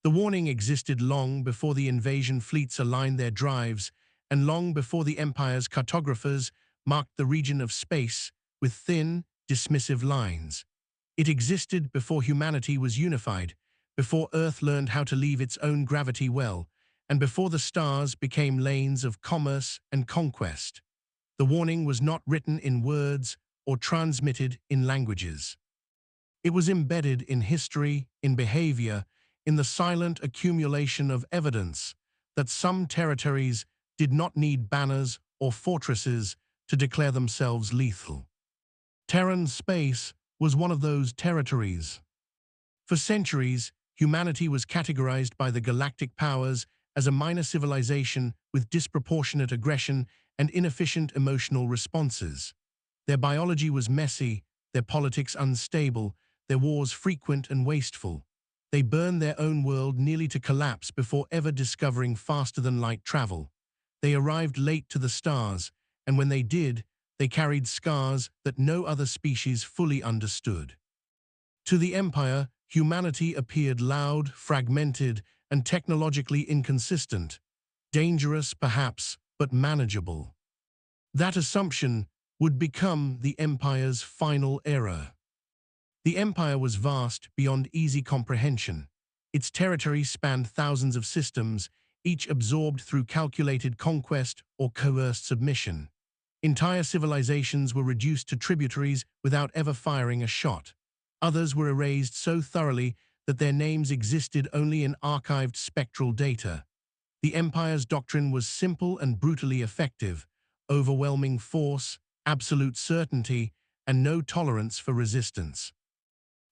The warning existed long before the invasion fleets aligned their drives, and long before the Empire's cartographers marked the region of space with thin, dismissive lines. It existed before humanity was unified, before Earth learned how to leave its own gravity well, and before the stars became lanes of commerce and conquest. The warning was not written in words or transmitted in languages. It was embedded in history, in behavior, in the silent accumulation of evidence that some territories did not need banners or fortresses to declare themselves lethal. Terran space was one of those territories. For centuries, humanity was categorized by the galactic powers as a minor civilization with disproportionate aggression and inefficient emotional responses. Their biology was messy, their politics unstable, their wars frequent and wasteful. They burned their own world nearly to collapse before ever discovering faster-than-light travel. They arrived late to the stars, and when they did, they carried scars that no other species fully understood. To the Empire, humanity appeared loud, fragmented, and technologically inconsistent. Dangerous, perhaps, but manageable. That assumption would become the Empire's final error. The Empire was vast beyond easy comprehension. Its territory spanned thousands of systems, each absorbed through calculated conquest or coerced submission. Entire civilizations were reduced to tributaries without ever firing a shot. Others were erased so thoroughly that their names existed only in archived spectral data. The Empire's doctrine was simple and brutally effective: overwhelming force, absolute certainty, and no tolerance for resistance.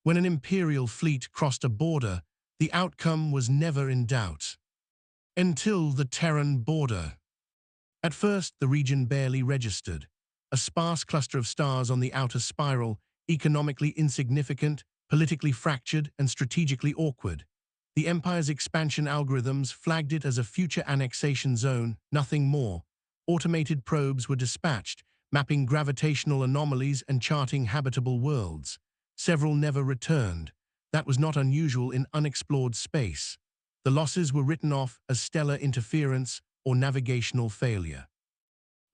When an Imperial fleet crossed a border, the outcome was never in doubt. Until the Terran border. At first, the region barely registered. A sparse cluster of stars on the outer spiral, economically insignificant, politically fractured, and strategically awkward. The Empire's expansion algorithms flagged it as a future annexation zone, nothing more. Automated probes were dispatched, mapping gravitational anomalies and charting habitable worlds. Several never returned. That was not unusual in unexplored space. The losses were written off as stellar interference or navigational failure.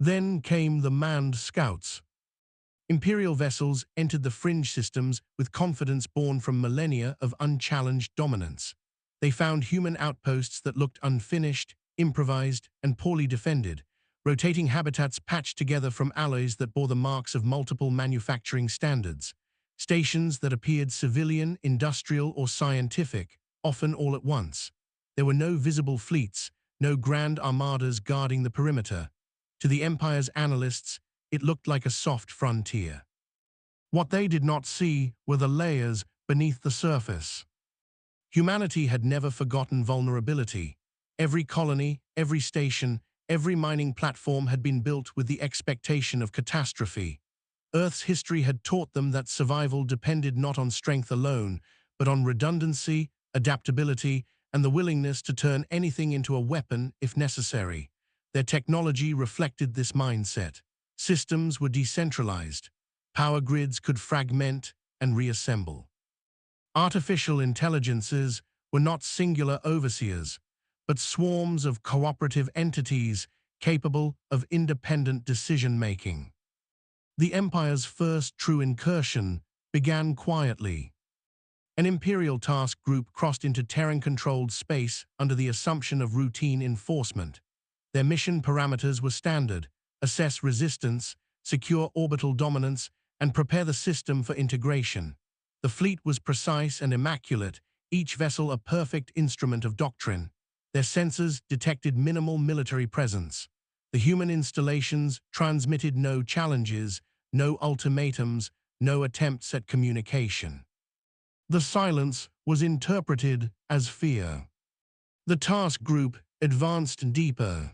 Then came the manned scouts. Imperial vessels entered the fringe systems with confidence born from millennia of unchallenged dominance. They found human outposts that looked unfinished, improvised, and poorly defended, rotating habitats patched together from alloys that bore the marks of multiple manufacturing standards. Stations that appeared civilian, industrial, or scientific, often all at once. There were no visible fleets, no grand armadas guarding the perimeter. To the Empire's analysts, it looked like a soft frontier. What they did not see were the layers beneath the surface. Humanity had never forgotten vulnerability. Every colony, every station, every mining platform had been built with the expectation of catastrophe. Earth's history had taught them that survival depended not on strength alone, but on redundancy, adaptability, and the willingness to turn anything into a weapon if necessary. Their technology reflected this mindset. Systems were decentralized. Power grids could fragment and reassemble. Artificial intelligences were not singular overseers, but swarms of cooperative entities capable of independent decision-making. The Empire's first true incursion began quietly. An Imperial task group crossed into Terran-controlled space under the assumption of routine enforcement. Their mission parameters were standard: assess resistance, secure orbital dominance, and prepare the system for integration. The fleet was precise and immaculate, each vessel a perfect instrument of doctrine. Their sensors detected minimal military presence. The human installations transmitted no challenges, no ultimatums, no attempts at communication. The silence was interpreted as fear. The task group advanced deeper.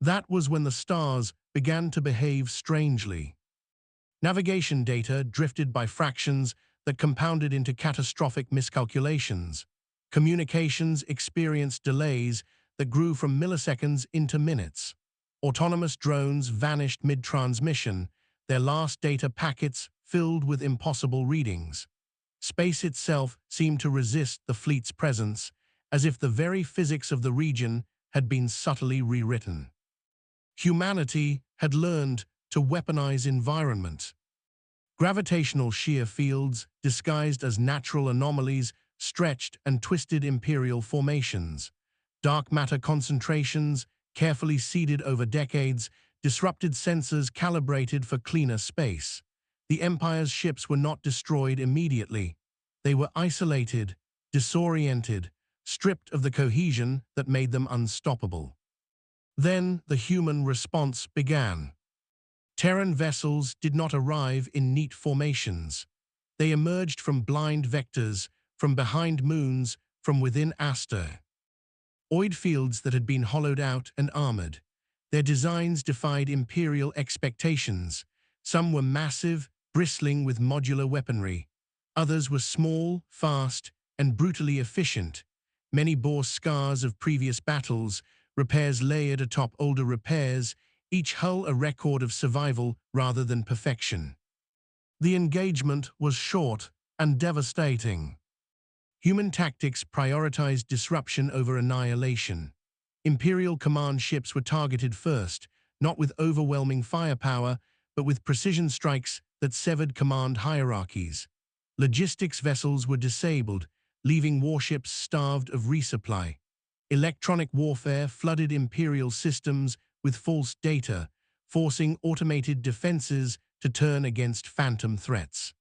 That was when the stars began to behave strangely. Navigation data drifted by fractions that compounded into catastrophic miscalculations. Communications experienced delays that grew from milliseconds into minutes. Autonomous drones vanished mid-transmission, their last data packets filled with impossible readings. Space itself seemed to resist the fleet's presence, as if the very physics of the region had been subtly rewritten. Humanity had learned to weaponize environment. Gravitational shear fields, disguised as natural anomalies, stretched and twisted imperial formations. Dark matter concentrations, carefully seeded over decades, disrupted sensors calibrated for cleaner space. The Empire's ships were not destroyed immediately. They were isolated, disoriented, stripped of the cohesion that made them unstoppable. Then the human response began. Terran vessels did not arrive in neat formations. They emerged from blind vectors, from behind moons, from within Aster. Oid fields that had been hollowed out and armored. Their designs defied Imperial expectations. Some were massive, bristling with modular weaponry. Others were small, fast, and brutally efficient. Many bore scars of previous battles, repairs layered atop older repairs, each hull a record of survival rather than perfection. The engagement was short and devastating. Human tactics prioritized disruption over annihilation. Imperial command ships were targeted first, not with overwhelming firepower, but with precision strikes that severed command hierarchies. Logistics vessels were disabled, leaving warships starved of resupply. Electronic warfare flooded Imperial systems with false data, forcing automated defenses to turn against phantom threats.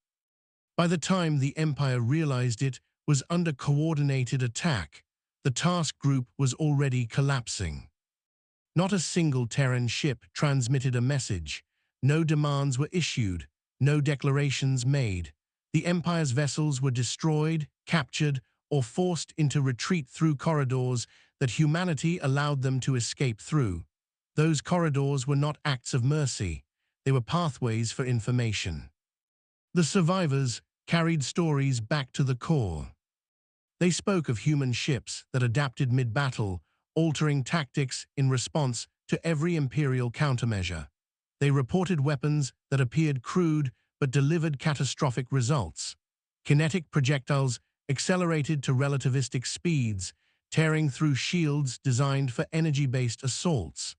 By the time the Empire realized it was under coordinated attack, the task group was already collapsing. Not a single Terran ship transmitted a message. No demands were issued, no declarations made. The Empire's vessels were destroyed, captured, or forced into retreat through corridors that humanity allowed them to escape through. Those corridors were not acts of mercy. They were pathways for information. The survivors carried stories back to the core. They spoke of human ships that adapted mid-battle, altering tactics in response to every Imperial countermeasure. They reported weapons that appeared crude but delivered catastrophic results. Kinetic projectiles accelerated to relativistic speeds, tearing through shields designed for energy-based assaults.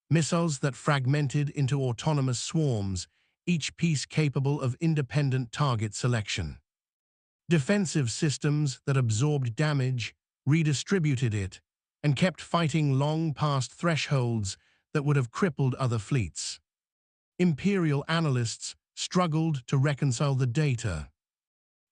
Missiles that fragmented into autonomous swarms, each piece capable of independent target selection. Defensive systems that absorbed damage, redistributed it, and kept fighting long past thresholds that would have crippled other fleets. Imperial analysts struggled to reconcile the data.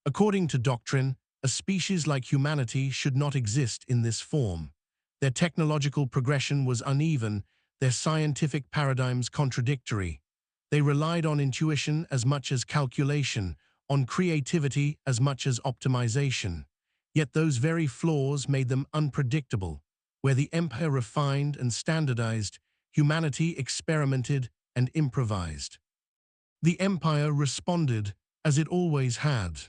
According to doctrine, a species like humanity should not exist in this form. Their technological progression was uneven, their scientific paradigms contradictory. They relied on intuition as much as calculation, on creativity as much as optimization. Yet those very flaws made them unpredictable. Where the Empire refined and standardized, humanity experimented and improvised. The Empire responded as it always had.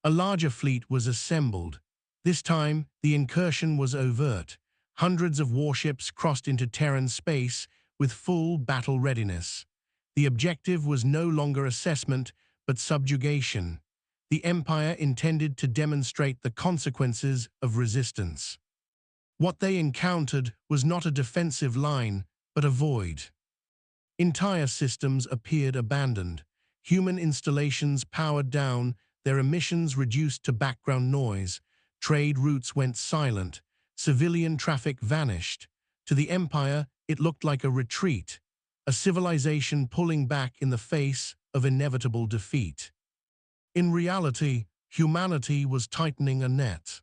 A larger fleet was assembled. This time, the incursion was overt. Hundreds of warships crossed into Terran space with full battle readiness. The objective was no longer assessment, but subjugation. The Empire intended to demonstrate the consequences of resistance. What they encountered was not a defensive line, but a void. Entire systems appeared abandoned. Human installations powered down, their emissions reduced to background noise. Trade routes went silent. Civilian traffic vanished. To the Empire, it looked like a retreat, a civilization pulling back in the face of inevitable defeat. In reality, humanity was tightening a net.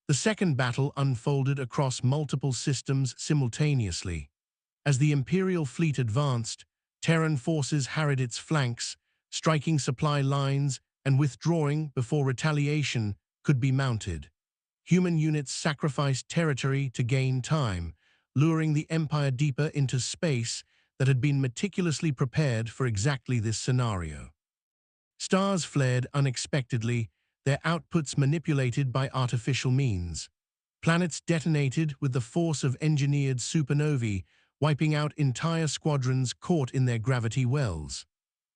The second battle unfolded across multiple systems simultaneously. As the Imperial fleet advanced, Terran forces harried its flanks, striking supply lines and withdrawing before retaliation could be mounted. Human units sacrificed territory to gain time, luring the Empire deeper into space that had been meticulously prepared for exactly this scenario. Stars flared unexpectedly, their outputs manipulated by artificial means. Planets detonated with the force of engineered supernovae, wiping out entire squadrons caught in their gravity wells.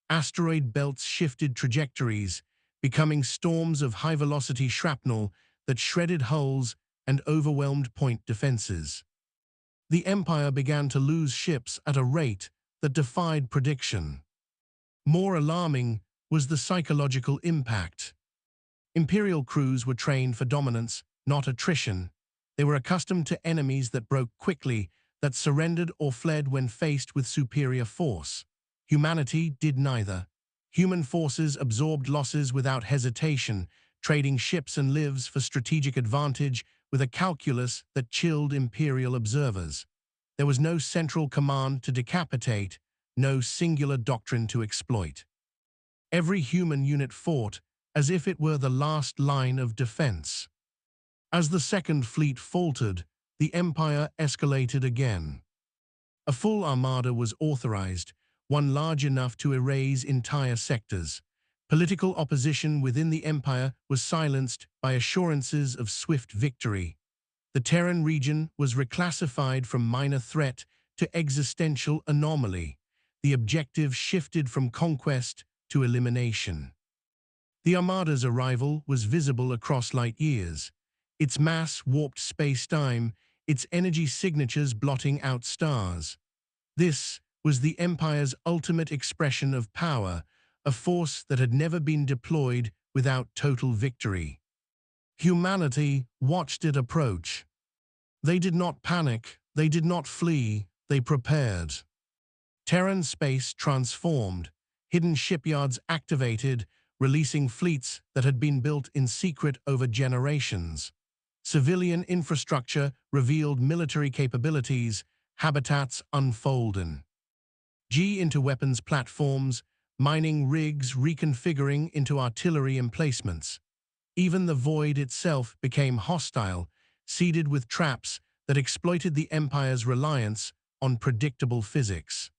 Asteroid belts shifted trajectories, becoming storms of high-velocity shrapnel that shredded hulls and overwhelmed point defenses. The Empire began to lose ships at a rate that defied prediction. More alarming was the psychological impact. Imperial crews were trained for dominance, not attrition. They were accustomed to enemies that broke quickly, that surrendered or fled when faced with superior force. Humanity did neither. Human forces absorbed losses without hesitation, trading ships and lives for strategic advantage with a calculus that chilled Imperial observers. There was no central command to decapitate, no singular doctrine to exploit. Every human unit fought as if it were the last line of defense. As the Second Fleet faltered, the Empire escalated again. A full armada was authorized, one large enough to erase entire sectors. Political opposition within the Empire was silenced by assurances of swift victory. The Terran region was reclassified from minor threat to existential anomaly. The objective shifted from conquest to elimination. The Armada's arrival was visible across light years. Its mass warped space-time, its energy signatures blotting out stars. This was the Empire's ultimate expression of power, a force that had never been deployed without total victory. Humanity watched it approach. They did not panic, they did not flee, they prepared. Terran space transformed, hidden shipyards activated, releasing fleets that had been built in secret over generations. Civilian infrastructure revealed military capabilities, habitats unfolded. Into weapons platforms, mining rigs reconfiguring into artillery emplacements. Even the void itself became hostile, seeded with traps that exploited the Empire's reliance on predictable physics.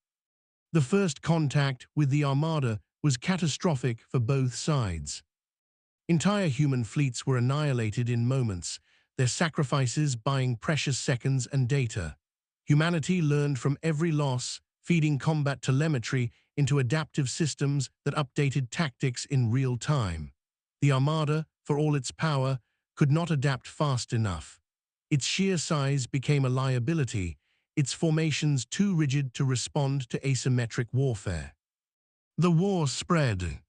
The first contact with the Armada was catastrophic for both sides. Entire human fleets were annihilated in moments, their sacrifices buying precious seconds and data. Humanity learned from every loss, feeding combat telemetry into adaptive systems that updated tactics in real time. The Armada, for all its power, could not adapt fast enough. Its sheer size became a liability, its formations too rigid to respond to asymmetric warfare. The war spread.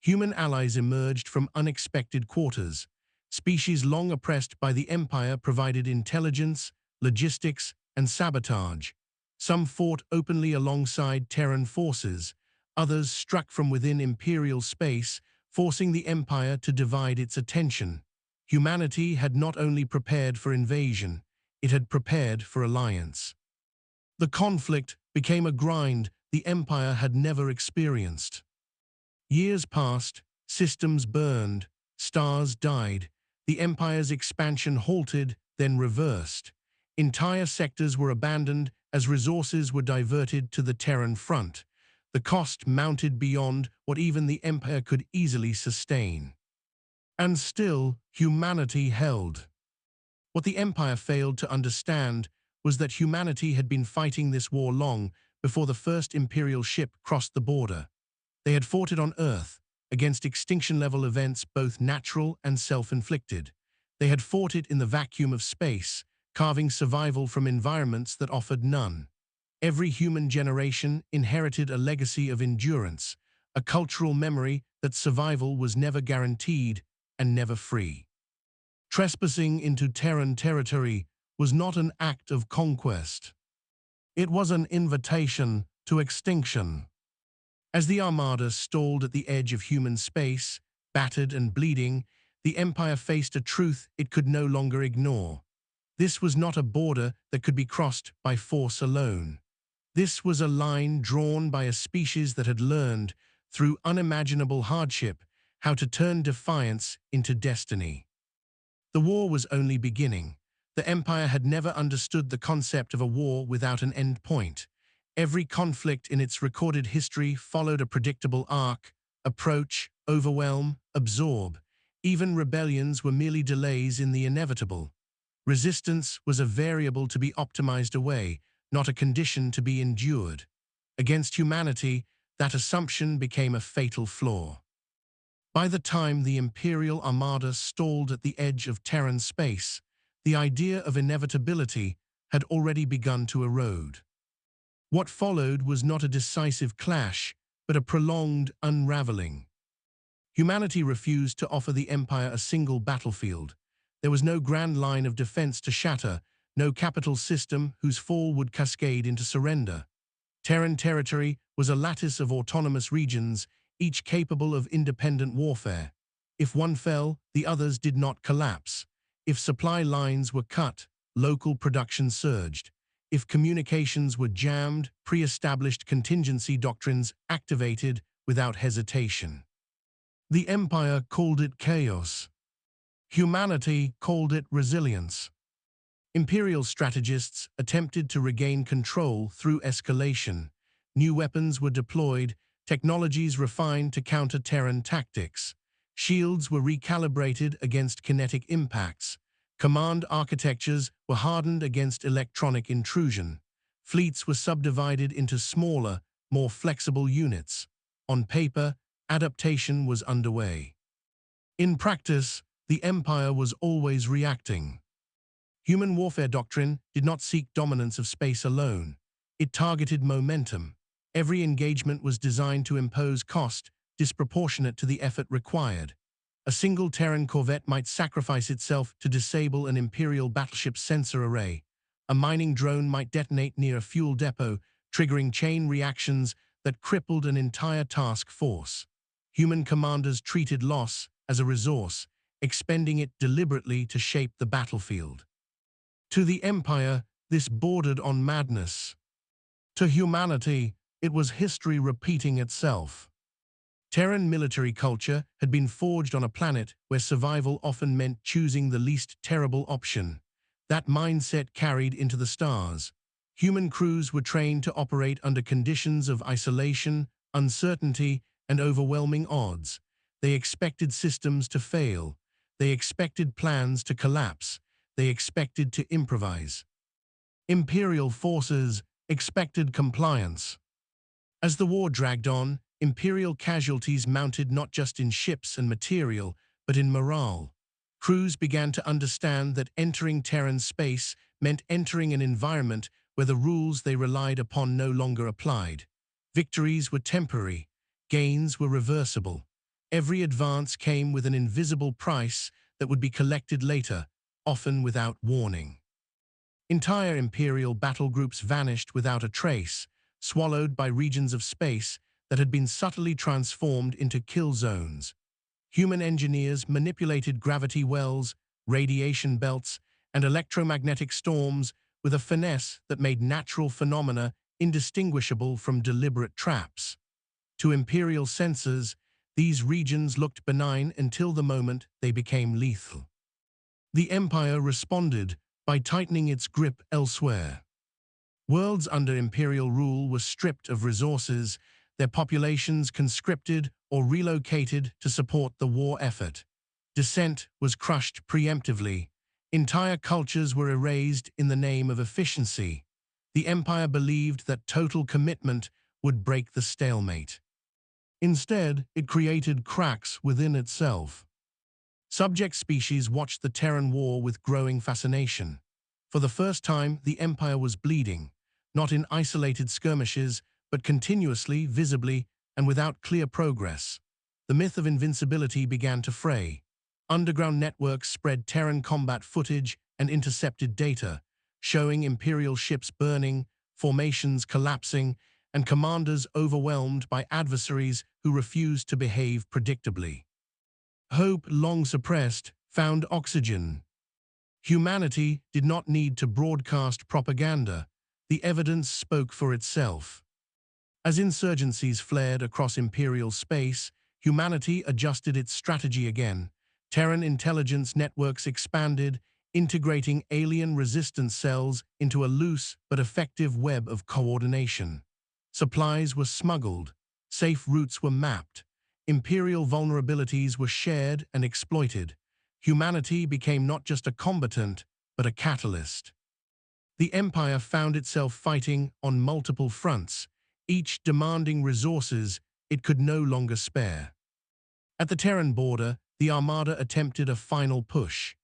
Human allies emerged from unexpected quarters. Species long oppressed by the Empire provided intelligence, logistics, and sabotage. Some fought openly alongside Terran forces. Others struck from within Imperial space, forcing the Empire to divide its attention. Humanity had not only prepared for invasion, it had prepared for alliance. The conflict became a grind the Empire had never experienced. Years passed, systems burned, stars died, the Empire's expansion halted, then reversed. Entire sectors were abandoned as resources were diverted to the Terran front. The cost mounted beyond what even the Empire could easily sustain. And still, humanity held. What the Empire failed to understand was that humanity had been fighting this war long before the first Imperial ship crossed the border. They had fought it on Earth, against extinction-level events both natural and self-inflicted. They had fought it in the vacuum of space, carving survival from environments that offered none. Every human generation inherited a legacy of endurance, a cultural memory that survival was never guaranteed and never free. Trespassing into Terran territory was not an act of conquest. It was an invitation to extinction. As the Armada stalled at the edge of human space, battered and bleeding, the Empire faced a truth it could no longer ignore. This was not a border that could be crossed by force alone. This was a line drawn by a species that had learned, through unimaginable hardship, how to turn defiance into destiny. The war was only beginning. The Empire had never understood the concept of a war without an end point. Every conflict in its recorded history followed a predictable arc: approach, overwhelm, absorb. Even rebellions were merely delays in the inevitable. Resistance was a variable to be optimized away, not a condition to be endured. Against humanity, that assumption became a fatal flaw. By the time the Imperial Armada stalled at the edge of Terran space, the idea of inevitability had already begun to erode. What followed was not a decisive clash, but a prolonged unraveling. Humanity refused to offer the Empire a single battlefield. There was no grand line of defense to shatter, no capital system whose fall would cascade into surrender. Terran territory was a lattice of autonomous regions, each capable of independent warfare. If one fell, the others did not collapse. If supply lines were cut, local production surged. If communications were jammed, pre-established contingency doctrines activated without hesitation. The Empire called it chaos. Humanity called it resilience. Imperial strategists attempted to regain control through escalation. New weapons were deployed, technologies refined to counter Terran tactics. Shields were recalibrated against kinetic impacts. Command architectures were hardened against electronic intrusion. Fleets were subdivided into smaller, more flexible units. On paper, adaptation was underway. In practice, the Empire was always reacting. Human warfare doctrine did not seek dominance of space alone. It targeted momentum. Every engagement was designed to impose cost disproportionate to the effort required. A single Terran corvette might sacrifice itself to disable an Imperial battleship's sensor array. A mining drone might detonate near a fuel depot, triggering chain reactions that crippled an entire task force. Human commanders treated loss as a resource, expending it deliberately to shape the battlefield. To the Empire, this bordered on madness. To humanity, it was history repeating itself. Terran military culture had been forged on a planet where survival often meant choosing the least terrible option. That mindset carried into the stars. Human crews were trained to operate under conditions of isolation, uncertainty, and overwhelming odds. They expected systems to fail. They expected plans to collapse. They expected to improvise. Imperial forces expected compliance. As the war dragged on, Imperial casualties mounted not just in ships and material, but in morale. Crews began to understand that entering Terran space meant entering an environment where the rules they relied upon no longer applied. Victories were temporary. Gains were reversible. Every advance came with an invisible price that would be collected later, often without warning. Entire Imperial battle groups vanished without a trace, swallowed by regions of space that had been subtly transformed into kill zones. Human engineers manipulated gravity wells, radiation belts, and electromagnetic storms with a finesse that made natural phenomena indistinguishable from deliberate traps. To Imperial sensors, these regions looked benign until the moment they became lethal. The Empire responded by tightening its grip elsewhere. Worlds under Imperial rule were stripped of resources, their populations conscripted or relocated to support the war effort. Dissent was crushed preemptively. Entire cultures were erased in the name of efficiency. The Empire believed that total commitment would break the stalemate. Instead, it created cracks within itself. Subject species watched the Terran War with growing fascination. For the first time, the Empire was bleeding, not in isolated skirmishes, but continuously, visibly, and without clear progress. The myth of invincibility began to fray. Underground networks spread Terran combat footage and intercepted data, showing Imperial ships burning, formations collapsing, and commanders overwhelmed by adversaries who refused to behave predictably. Hope, long suppressed, found oxygen. Humanity did not need to broadcast propaganda. The evidence spoke for itself. As insurgencies flared across Imperial space, humanity adjusted its strategy again. Terran intelligence networks expanded, integrating alien resistance cells into a loose but effective web of coordination. Supplies were smuggled. Safe routes were mapped. Imperial vulnerabilities were shared and exploited. Humanity became not just a combatant, but a catalyst. The Empire found itself fighting on multiple fronts, each demanding resources it could no longer spare. At the Terran border, the Armada attempted a final push.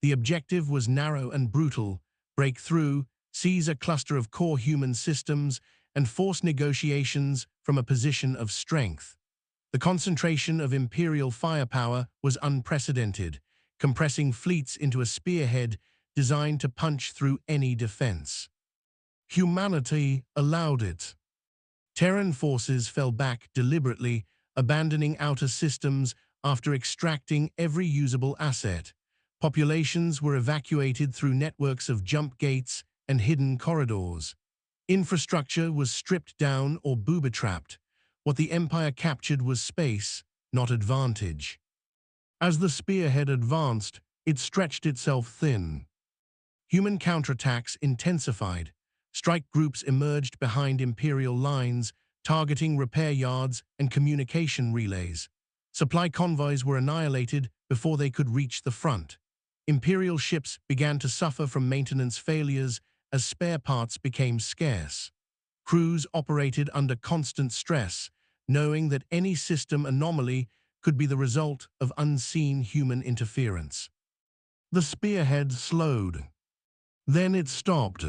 The objective was narrow and brutal: break through, seize a cluster of core human systems, and force negotiations from a position of strength. The concentration of Imperial firepower was unprecedented, compressing fleets into a spearhead designed to punch through any defense. Humanity allowed it. Terran forces fell back deliberately, abandoning outer systems after extracting every usable asset. Populations were evacuated through networks of jump gates and hidden corridors. Infrastructure was stripped down or booby-trapped. What the Empire captured was space, not advantage. As the spearhead advanced, it stretched itself thin. Human counterattacks intensified. Strike groups emerged behind Imperial lines, targeting repair yards and communication relays. Supply convoys were annihilated before they could reach the front. Imperial ships began to suffer from maintenance failures as spare parts became scarce. Crews operated under constant stress, knowing that any system anomaly could be the result of unseen human interference. The spearhead slowed. Then it stopped.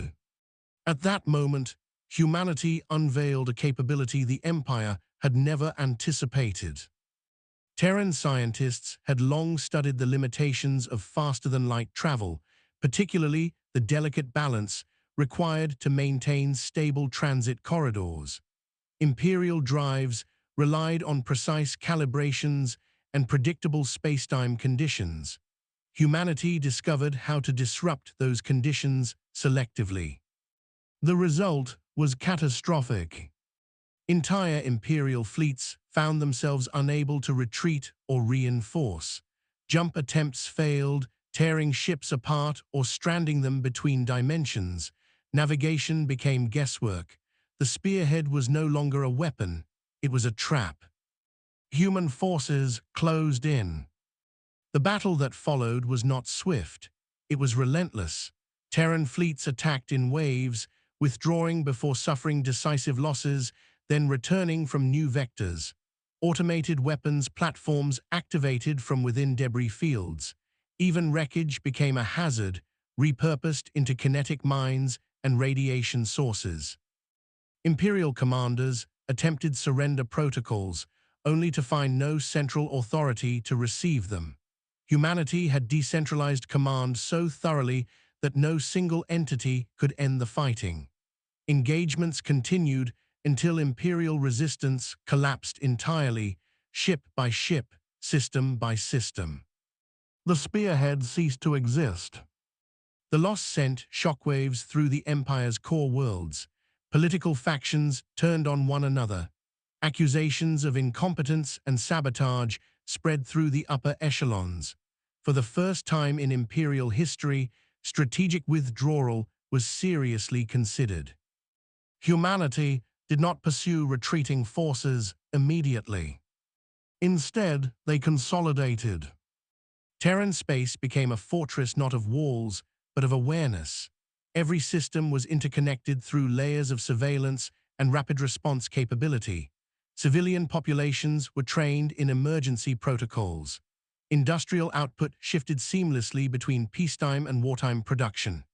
At that moment, humanity unveiled a capability the Empire had never anticipated. Terran scientists had long studied the limitations of faster-than-light travel, particularly the delicate balance required to maintain stable transit corridors. Imperial drives relied on precise calibrations and predictable spacetime conditions. Humanity discovered how to disrupt those conditions selectively. The result was catastrophic. Entire Imperial fleets found themselves unable to retreat or reinforce. Jump attempts failed, tearing ships apart or stranding them between dimensions. Navigation became guesswork. The spearhead was no longer a weapon, it was a trap. Human forces closed in. The battle that followed was not swift, it was relentless. Terran fleets attacked in waves, withdrawing before suffering decisive losses, then returning from new vectors. Automated weapons platforms activated from within debris fields. Even wreckage became a hazard, repurposed into kinetic mines and radiation sources. Imperial commanders attempted surrender protocols, only to find no central authority to receive them. Humanity had decentralized command so thoroughly that no single entity could end the fighting. Engagements continued until Imperial resistance collapsed entirely, ship by ship, system by system. The spearhead ceased to exist. The loss sent shockwaves through the Empire's core worlds. Political factions turned on one another. Accusations of incompetence and sabotage spread through the upper echelons. For the first time in Imperial history, strategic withdrawal was seriously considered. Humanity did not pursue retreating forces immediately. Instead, they consolidated. Terran space became a fortress not of walls, but of awareness. Every system was interconnected through layers of surveillance and rapid response capability. Civilian populations were trained in emergency protocols. Industrial output shifted seamlessly between peacetime and wartime production.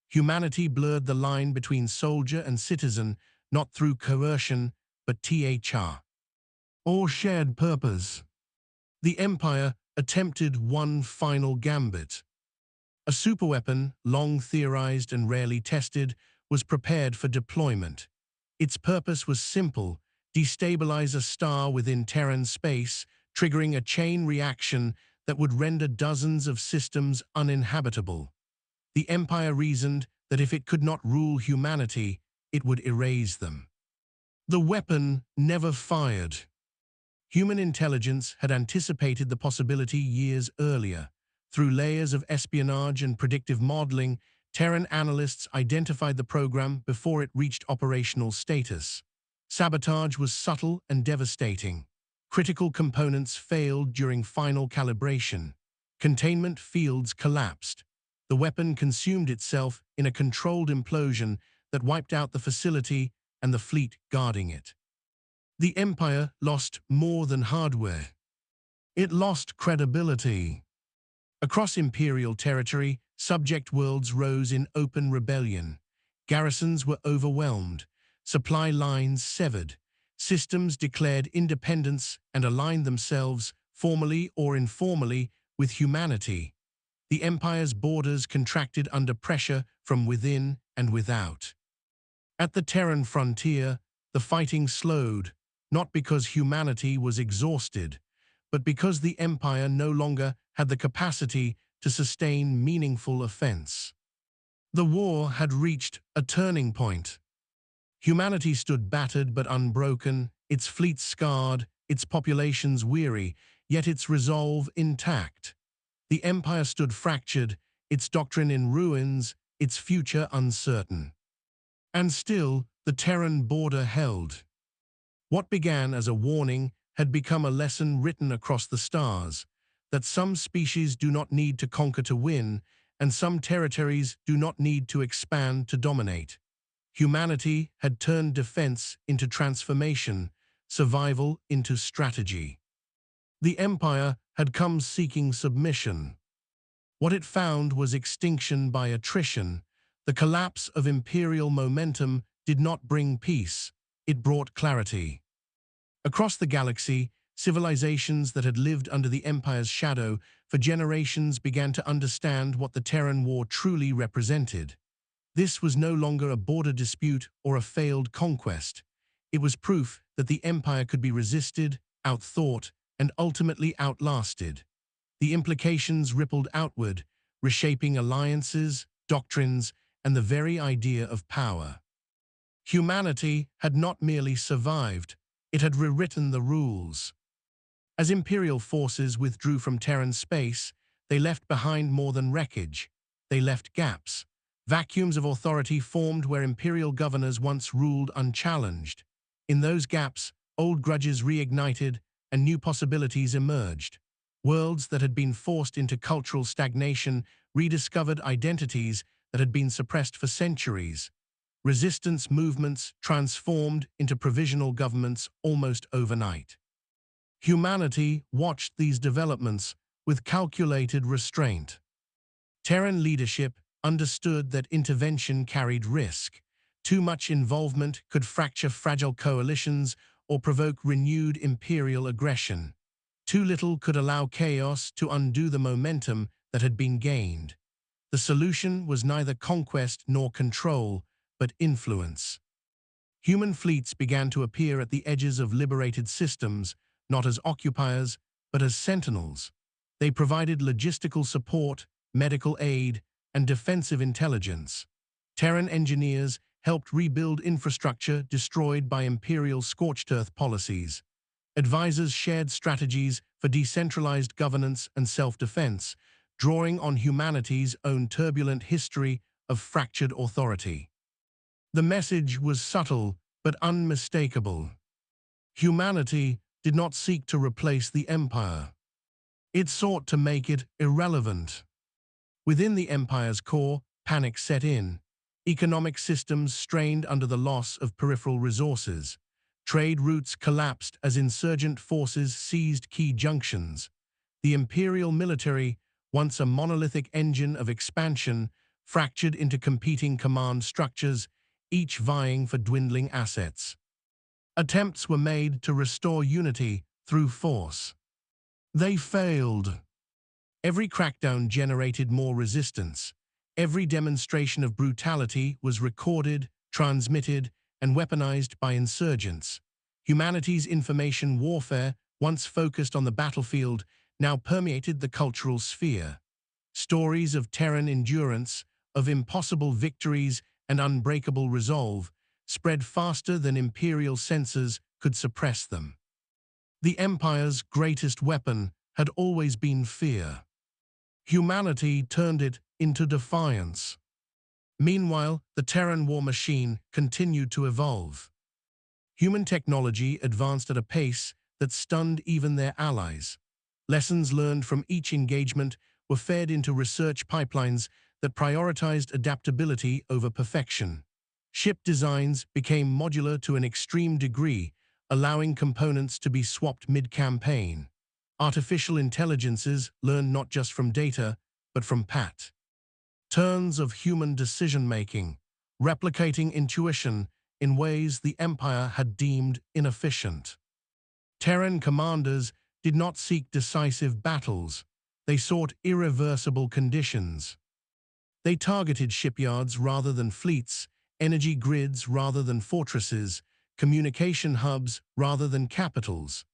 Humanity blurred the line between soldier and citizen, not through coercion, but or shared purpose. The Empire attempted one final gambit. A superweapon, long theorized and rarely tested, was prepared for deployment. Its purpose was simple: destabilize a star within Terran space, triggering a chain reaction that would render dozens of systems uninhabitable. The Empire reasoned that if it could not rule humanity, it would erase them. The weapon never fired. Human intelligence had anticipated the possibility years earlier. Through layers of espionage and predictive modeling, Terran analysts identified the program before it reached operational status. Sabotage was subtle and devastating. Critical components failed during final calibration. Containment fields collapsed. The weapon consumed itself in a controlled implosion that wiped out the facility and the fleet guarding it. The Empire lost more than hardware. It lost credibility. Across imperial territory, subject worlds rose in open rebellion. Garrisons were overwhelmed, supply lines severed, systems declared independence and aligned themselves, formally or informally, with humanity. The empire's borders contracted under pressure from within and without. At the Terran frontier, the fighting slowed, not because humanity was exhausted, but because the empire no longer had the capacity to sustain meaningful offense. The war had reached a turning point. Humanity stood battered but unbroken, its fleets scarred, its populations weary, yet its resolve intact. The empire stood fractured, its doctrine in ruins, its future uncertain. And still, the Terran border held. What began as a warning had become a lesson written across the stars, that some species do not need to conquer to win, and some territories do not need to expand to dominate. Humanity had turned defense into transformation, survival into strategy. The empire had come seeking submission. What it found was extinction by attrition. The collapse of imperial momentum did not bring peace, it brought clarity. Across the galaxy, civilizations that had lived under the Empire's shadow for generations began to understand what the Terran War truly represented. This was no longer a border dispute or a failed conquest. It was proof that the Empire could be resisted, outthought, and ultimately outlasted. The implications rippled outward, reshaping alliances, doctrines, and the very idea of power. Humanity had not merely survived, it had rewritten the rules. As Imperial forces withdrew from Terran space, they left behind more than wreckage. They left gaps. Vacuums of authority formed where Imperial governors once ruled unchallenged. In those gaps, old grudges reignited and new possibilities emerged. Worlds that had been forced into cultural stagnation rediscovered identities that had been suppressed for centuries. Resistance movements transformed into provisional governments almost overnight. Humanity watched these developments with calculated restraint. Terran leadership understood that intervention carried risk. Too much involvement could fracture fragile coalitions or provoke renewed imperial aggression. Too little could allow chaos to undo the momentum that had been gained. The solution was neither conquest nor control, but influence. Human fleets began to appear at the edges of liberated systems, not as occupiers, but as sentinels. They provided logistical support, medical aid, and defensive intelligence. Terran engineers helped rebuild infrastructure destroyed by imperial scorched earth policies. Advisors shared strategies for decentralized governance and self-defense, drawing on humanity's own turbulent history of fractured authority. The message was subtle but unmistakable. Humanity did not seek to replace the empire. It sought to make it irrelevant. Within the empire's core, panic set in. Economic systems strained under the loss of peripheral resources. Trade routes collapsed as insurgent forces seized key junctions. The imperial military, once a monolithic engine of expansion, fractured into competing command structures, each vying for dwindling assets. Attempts were made to restore unity through force. They failed. Every crackdown generated more resistance. Every demonstration of brutality was recorded, transmitted, and weaponized by insurgents. Humanity's information warfare, once focused on the battlefield, now permeated the cultural sphere. Stories of Terran endurance, of impossible victories and unbreakable resolve, spread faster than imperial censors could suppress them. The Empire's greatest weapon had always been fear. Humanity turned it into defiance. Meanwhile, the Terran war machine continued to evolve. Human technology advanced at a pace that stunned even their allies. Lessons learned from each engagement were fed into research pipelines that prioritized adaptability over perfection. Ship designs became modular to an extreme degree, allowing components to be swapped mid-campaign. Artificial intelligences learned not just from data, but from patterns of human decision-making, replicating intuition in ways the Empire had deemed inefficient. Terran commanders did not seek decisive battles. They sought irreversible conditions. They targeted shipyards rather than fleets, energy grids rather than fortresses, communication hubs rather than capitals.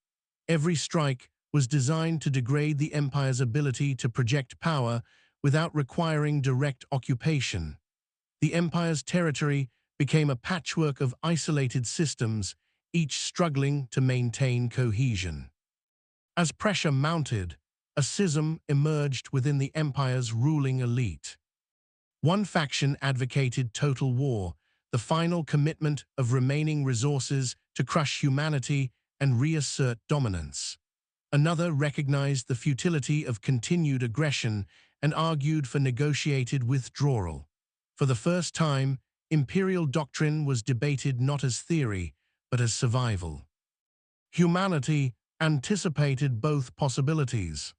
Every strike was designed to degrade the Empire's ability to project power without requiring direct occupation. The Empire's territory became a patchwork of isolated systems, each struggling to maintain cohesion. As pressure mounted, a schism emerged within the Empire's ruling elite. One faction advocated total war, the final commitment of remaining resources to crush humanity and reassert dominance. Another recognized the futility of continued aggression and argued for negotiated withdrawal. For the first time, imperial doctrine was debated not as theory, but as survival. Humanity anticipated both possibilities.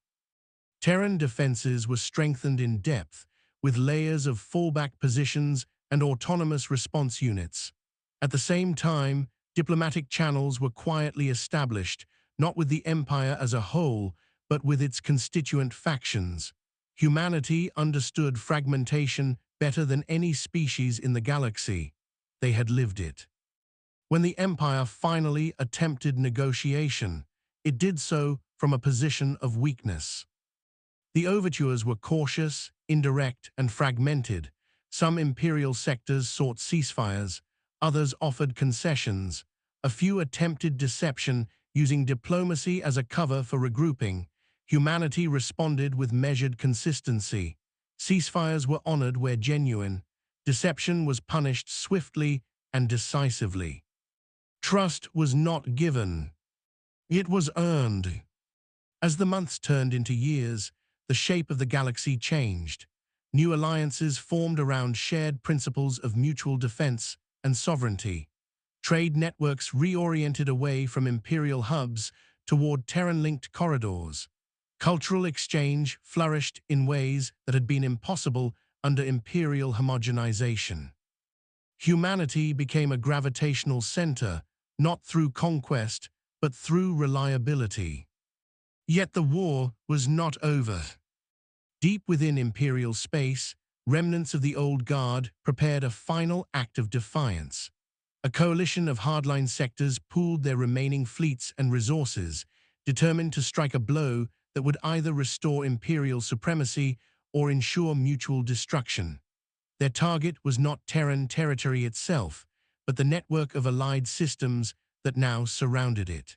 Terran defenses were strengthened in depth, with layers of fallback positions and autonomous response units. At the same time, diplomatic channels were quietly established, not with the Empire as a whole, but with its constituent factions. Humanity understood fragmentation better than any species in the galaxy. They had lived it. When the Empire finally attempted negotiation, it did so from a position of weakness. The overtures were cautious, indirect, and fragmented. Some imperial sectors sought ceasefires, others offered concessions. A few attempted deception using diplomacy as a cover for regrouping. Humanity responded with measured consistency. Ceasefires were honored where genuine. Deception was punished swiftly and decisively. Trust was not given. It was earned. As the months turned into years, the shape of the galaxy changed. New alliances formed around shared principles of mutual defense and sovereignty. Trade networks reoriented away from imperial hubs toward Terran-linked corridors. Cultural exchange flourished in ways that had been impossible under imperial homogenization. Humanity became a gravitational center, not through conquest, but through reliability. Yet the war was not over. Deep within imperial space, remnants of the old guard prepared a final act of defiance. A coalition of hardline sectors pooled their remaining fleets and resources, determined to strike a blow that would either restore imperial supremacy or ensure mutual destruction. Their target was not Terran territory itself, but the network of allied systems that now surrounded it.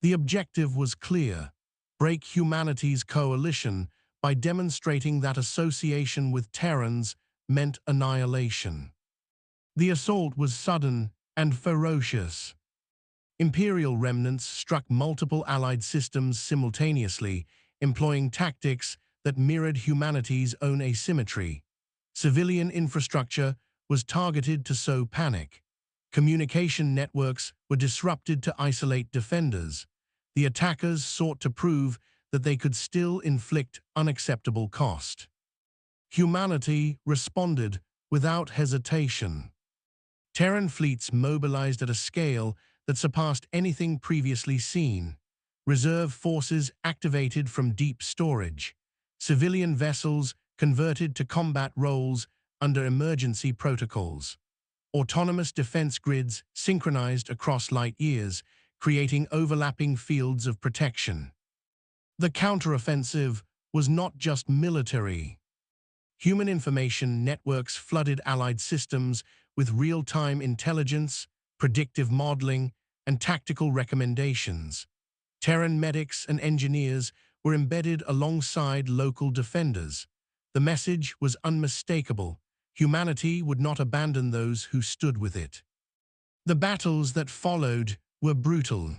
The objective was clear: break humanity's coalition by demonstrating that association with Terrans meant annihilation. The assault was sudden and ferocious. Imperial remnants struck multiple allied systems simultaneously, employing tactics that mirrored humanity's own asymmetry. Civilian infrastructure was targeted to sow panic. Communication networks were disrupted to isolate defenders. The attackers sought to prove that they could still inflict unacceptable cost. Humanity responded without hesitation. Terran fleets mobilized at a scale that surpassed anything previously seen. Reserve forces activated from deep storage. Civilian vessels converted to combat roles under emergency protocols. Autonomous defense grids synchronized across light years, creating overlapping fields of protection. The counteroffensive was not just military. Human information networks flooded allied systems with real-time intelligence, predictive modeling, and tactical recommendations. Terran medics and engineers were embedded alongside local defenders. The message was unmistakable: humanity would not abandon those who stood with it. The battles that followed were brutal.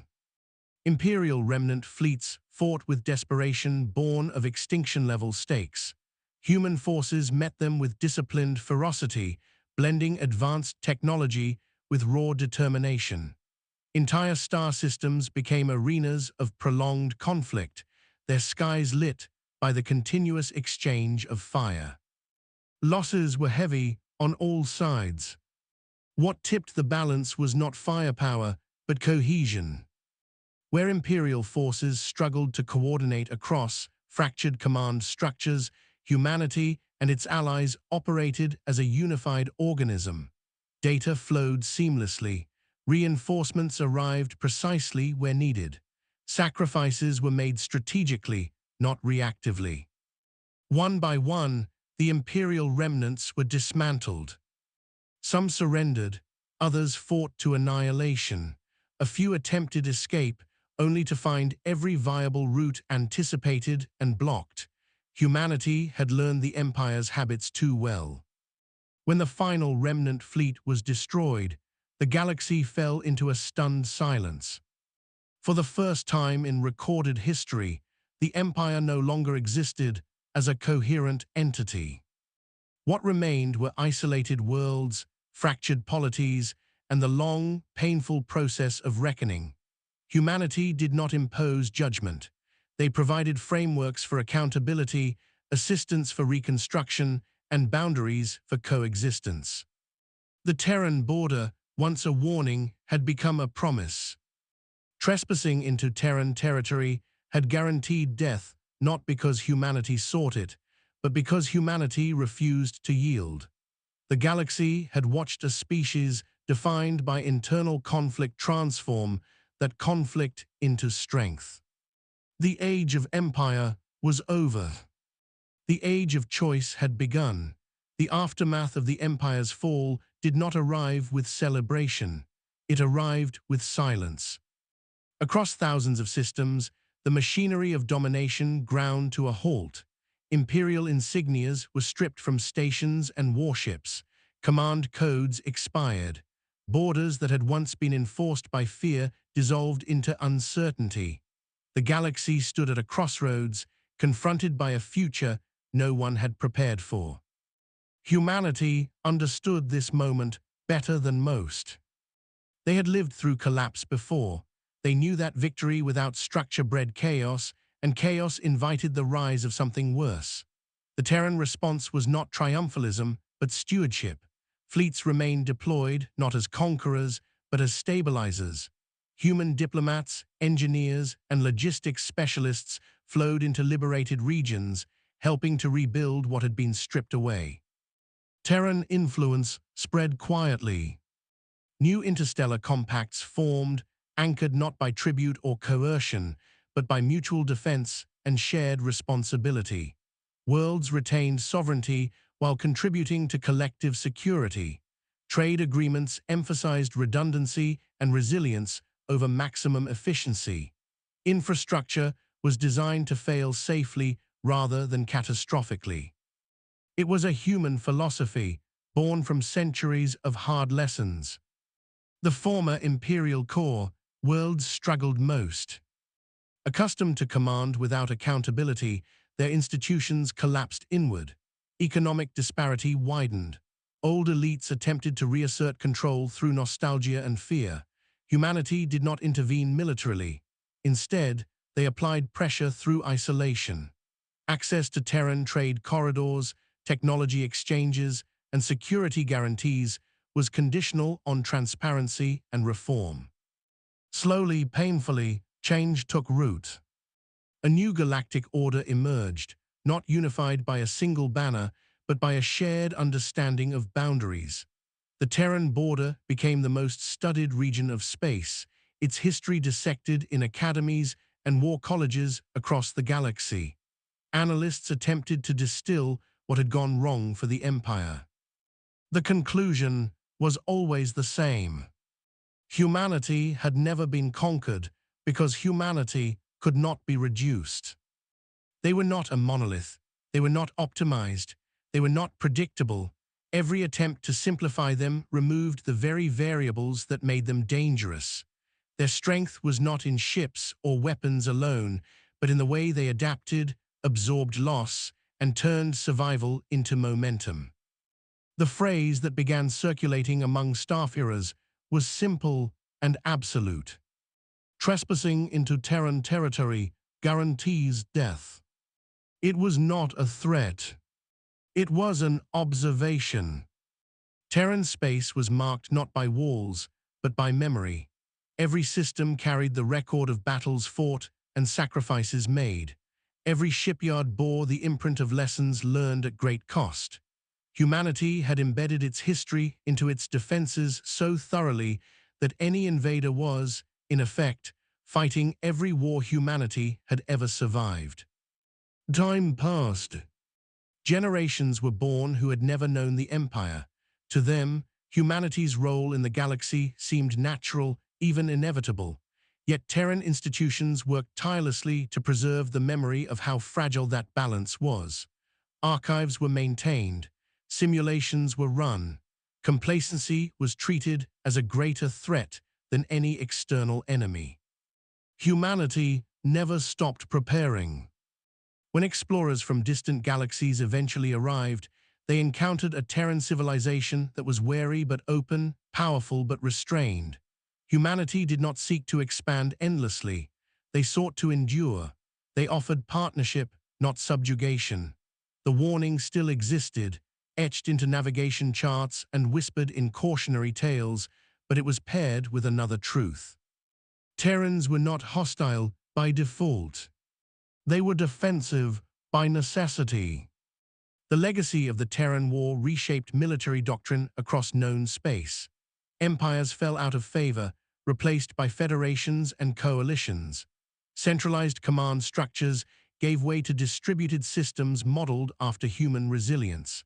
Imperial remnant fleets fought with desperation born of extinction-level stakes. Human forces met them with disciplined ferocity, blending advanced technology with raw determination. Entire star systems became arenas of prolonged conflict, their skies lit by the continuous exchange of fire. Losses were heavy on all sides. What tipped the balance was not firepower, but cohesion. Where imperial forces struggled to coordinate across fractured command structures, humanity and its allies operated as a unified organism. Data flowed seamlessly. Reinforcements arrived precisely where needed. Sacrifices were made strategically, not reactively. One by one, the imperial remnants were dismantled. Some surrendered, others fought to annihilation. A few attempted escape, only to find every viable route anticipated and blocked. Humanity had learned the Empire's habits too well. When the final remnant fleet was destroyed, the galaxy fell into a stunned silence. For the first time in recorded history, the Empire no longer existed as a coherent entity. What remained were isolated worlds, fractured polities, and the long, painful process of reckoning. Humanity did not impose judgment. They provided frameworks for accountability, assistance for reconstruction, and boundaries for coexistence. The Terran border, once a warning, had become a promise. Trespassing into Terran territory had guaranteed death, not because humanity sought it, but because humanity refused to yield. The galaxy had watched a species defined by internal conflict transform that conflict into strength. The age of empire was over. The age of choice had begun. The aftermath of the empire's fall did not arrive with celebration. It arrived with silence. Across thousands of systems, the machinery of domination ground to a halt. Imperial insignias were stripped from stations and warships. Command codes expired. Borders that had once been enforced by fear dissolved into uncertainty. The galaxy stood at a crossroads, confronted by a future no one had prepared for. Humanity understood this moment better than most. They had lived through collapse before. They knew that victory without structure bred chaos, and chaos invited the rise of something worse. The Terran response was not triumphalism, but stewardship. Fleets remained deployed, not as conquerors, but as stabilizers. Human diplomats, engineers, and logistics specialists flowed into liberated regions, helping to rebuild what had been stripped away. Terran influence spread quietly. New interstellar compacts formed, anchored not by tribute or coercion, but by mutual defense and shared responsibility. Worlds retained sovereignty while contributing to collective security. Trade agreements emphasized redundancy and resilience over maximum efficiency. Infrastructure was designed to fail safely rather than catastrophically. It was a human philosophy, born from centuries of hard lessons. The former imperial core, worlds struggled most. Accustomed to command without accountability, their institutions collapsed inward. Economic disparity widened. Old elites attempted to reassert control through nostalgia and fear. Humanity did not intervene militarily. Instead, they applied pressure through isolation. Access to Terran trade corridors, technology exchanges, and security guarantees was conditional on transparency and reform. Slowly, painfully, change took root. A new galactic order emerged, not unified by a single banner, but by a shared understanding of boundaries. The Terran border became the most studied region of space, its history dissected in academies and war colleges across the galaxy. Analysts attempted to distill what had gone wrong for the Empire. The conclusion was always the same. Humanity had never been conquered because humanity could not be reduced. They were not a monolith. They were not optimized. They were not predictable. Every attempt to simplify them removed the very variables that made them dangerous. Their strength was not in ships or weapons alone, but in the way they adapted, absorbed loss, and turned survival into momentum. The phrase that began circulating among staffers was simple and absolute. Trespassing into Terran territory guarantees death. It was not a threat. It was an observation. Terran space was marked not by walls, but by memory. Every system carried the record of battles fought and sacrifices made. Every shipyard bore the imprint of lessons learned at great cost. Humanity had embedded its history into its defenses so thoroughly that any invader was, in effect, fighting every war humanity had ever survived. Time passed. Generations were born who had never known the Empire. To them, humanity's role in the galaxy seemed natural, even inevitable. Yet Terran institutions worked tirelessly to preserve the memory of how fragile that balance was. Archives were maintained, simulations were run, complacency was treated as a greater threat than any external enemy. Humanity never stopped preparing. When explorers from distant galaxies eventually arrived, they encountered a Terran civilization that was wary but open, powerful but restrained. Humanity did not seek to expand endlessly. They sought to endure. They offered partnership, not subjugation. The warning still existed, etched into navigation charts and whispered in cautionary tales, but it was paired with another truth. Terrans were not hostile by default. They were defensive by necessity. The legacy of the Terran War reshaped military doctrine across known space. Empires fell out of favor, replaced by federations and coalitions. Centralized command structures gave way to distributed systems modeled after human resilience.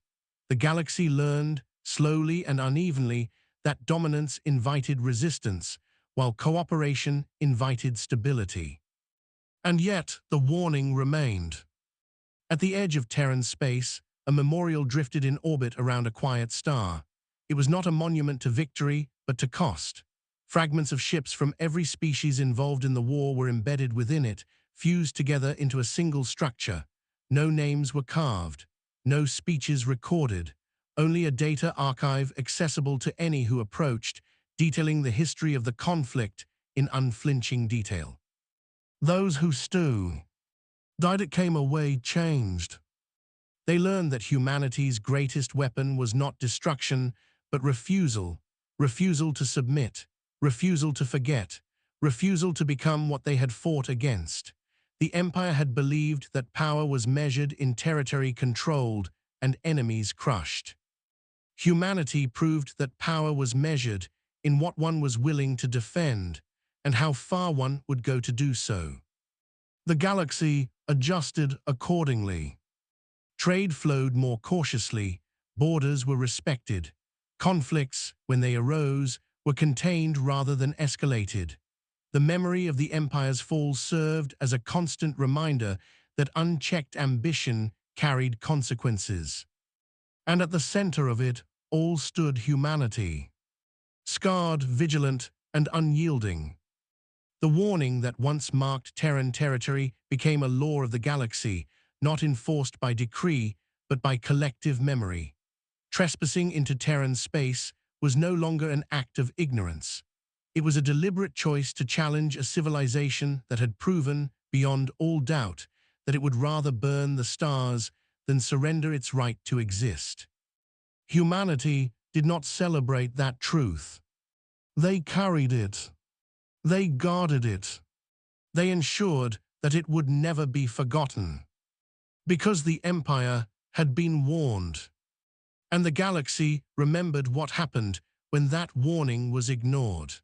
The galaxy learned, slowly and unevenly, that dominance invited resistance, while cooperation invited stability. And yet, the warning remained. At the edge of Terran space, a memorial drifted in orbit around a quiet star. It was not a monument to victory, but to cost. Fragments of ships from every species involved in the war were embedded within it, fused together into a single structure. No names were carved, no speeches recorded, only a data archive accessible to any who approached, detailing the history of the conflict in unflinching detail. Those who came away changed. They learned that humanity's greatest weapon was not destruction, but refusal to submit, refusal to forget, refusal to become what they had fought against. The Empire had believed that power was measured in territory controlled and enemies crushed. Humanity proved that power was measured in what one was willing to defend and how far one would go to do so. The galaxy adjusted accordingly. Trade flowed more cautiously, borders were respected. Conflicts, when they arose, were contained rather than escalated. The memory of the Empire's fall served as a constant reminder that unchecked ambition carried consequences. And at the center of it all stood humanity. Scarred, vigilant, and unyielding. The warning that once marked Terran territory became a law of the galaxy, not enforced by decree, but by collective memory. Trespassing into Terran space was no longer an act of ignorance. It was a deliberate choice to challenge a civilization that had proven, beyond all doubt, that it would rather burn the stars than surrender its right to exist. Humanity did not celebrate that truth. They carried it. They guarded it. They ensured that it would never be forgotten. Because the Empire had been warned. And the galaxy remembered what happened when that warning was ignored.